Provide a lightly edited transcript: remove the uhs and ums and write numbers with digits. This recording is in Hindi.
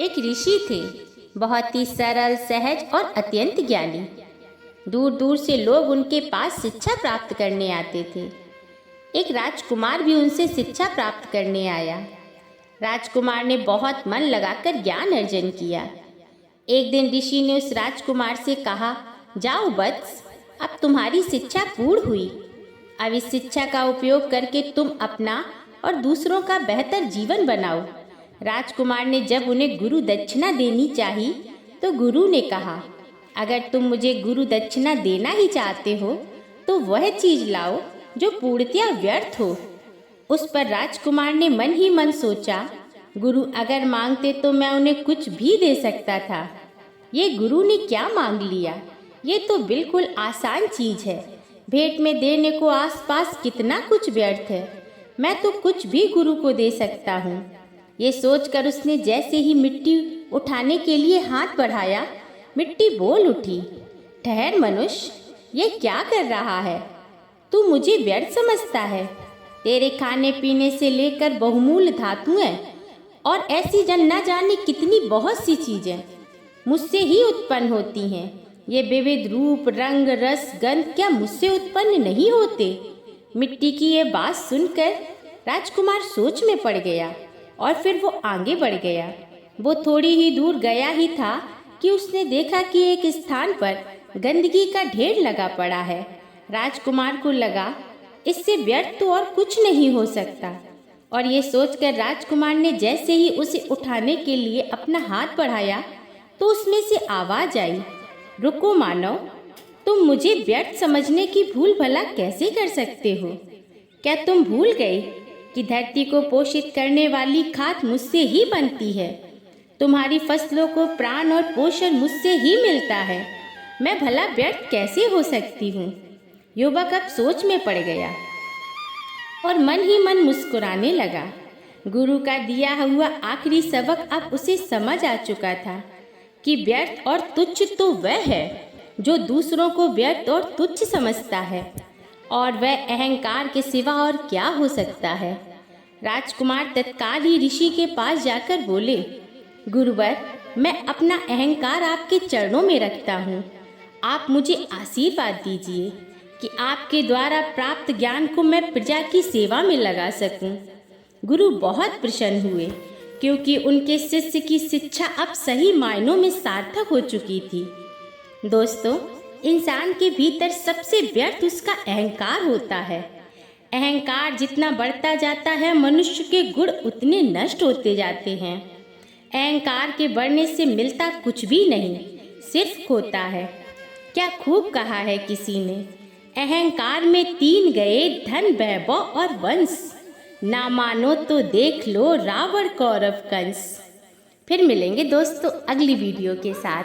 एक ऋषि थे, बहुत ही सरल, सहज और अत्यंत ज्ञानी। दूर दूर से लोग उनके पास शिक्षा प्राप्त करने आते थे। एक राजकुमार भी उनसे शिक्षा प्राप्त करने आया। राजकुमार ने बहुत मन लगाकर ज्ञान अर्जन किया। एक दिन ऋषि ने उस राजकुमार से कहा, जाओ वत्स, अब तुम्हारी शिक्षा पूर्ण हुई। अब इस शिक्षा का उपयोग करके तुम अपना और दूसरों का बेहतर जीवन बनाओ। राजकुमार ने जब उन्हें गुरु दक्षिणा देनी चाहिए तो गुरु ने कहा, अगर तुम मुझे गुरु दक्षिणा देना ही चाहते हो तो वह चीज़ लाओ जो पूर्णतया व्यर्थ हो। उस पर राजकुमार ने मन ही मन सोचा, गुरु अगर मांगते तो मैं उन्हें कुछ भी दे सकता था। ये गुरु ने क्या मांग लिया? ये तो बिल्कुल आसान चीज़ है। भेंट में देने को आसपास कितना कुछ व्यर्थ है। मैं तो कुछ भी गुरु को दे सकता हूँ। ये सोचकर उसने जैसे ही मिट्टी उठाने के लिए हाथ बढ़ाया, मिट्टी बोल उठी, ठहर मनुष्य, ये क्या कर रहा है? तू मुझे व्यर्थ समझता है। तेरे खाने पीने से लेकर बहुमूल्य धातुएं और ऐसी न जाने कितनी बहुत सी चीज़ें मुझसे ही उत्पन्न होती हैं। ये विविध रूप, रंग, रस, गंध क्या मुझसे उत्पन्न नहीं होते? मिट्टी की ये बात सुनकर राजकुमार सोच में पड़ गया और फिर वो आगे बढ़ गया। वो थोड़ी ही दूर गया ही था कि उसने देखा कि एक स्थान पर गंदगी का ढेर लगा पड़ा है। राजकुमार को लगा, इससे व्यर्थ तो और कुछ नहीं हो सकता। और ये सोचकर राजकुमार ने जैसे ही उसे उठाने के लिए अपना हाथ बढ़ाया तो उसमें से आवाज़ आई, रुको मानव, तुम मुझे व्यर्थ समझने की भूल भला कैसे कर सकते हो? क्या तुम भूल गए कि धरती को पोषित करने वाली खाद मुझसे ही बनती है? तुम्हारी फसलों को प्राण और पोषण मुझसे ही मिलता है। मैं भला व्यर्थ कैसे हो सकती हूँ? युवक अब सोच में पड़ गया और मन ही मन मुस्कुराने लगा। गुरु का दिया हुआ आखिरी सबक अब उसे समझ आ चुका था कि व्यर्थ और तुच्छ तो वह है जो दूसरों को व्यर्थ और तुच्छ समझता है, और वह अहंकार के सिवा और क्या हो सकता है। राजकुमार तत्काल ही ऋषि के पास जाकर बोले, गुरुवर, मैं अपना अहंकार आपके चरणों में रखता हूँ। आप मुझे आशीर्वाद दीजिए कि आपके द्वारा प्राप्त ज्ञान को मैं प्रजा की सेवा में लगा सकूं। गुरु बहुत प्रसन्न हुए क्योंकि उनके शिष्य की शिक्षा अब सही मायनों में सार्थक हो चुकी थी। दोस्तों, इंसान के भीतर सबसे व्यर्थ उसका अहंकार होता है। अहंकार जितना बढ़ता जाता है, मनुष्य के गुण उतने नष्ट होते जाते हैं। अहंकार के बढ़ने से मिलता कुछ भी नहीं, सिर्फ खोता है। क्या खूब कहा है किसी ने, अहंकार में 3 गए, धन, वैभव और वंश। ना मानो तो देख लो रावण, कौरव, कंस। फिर मिलेंगे दोस्तों अगली वीडियो के साथ।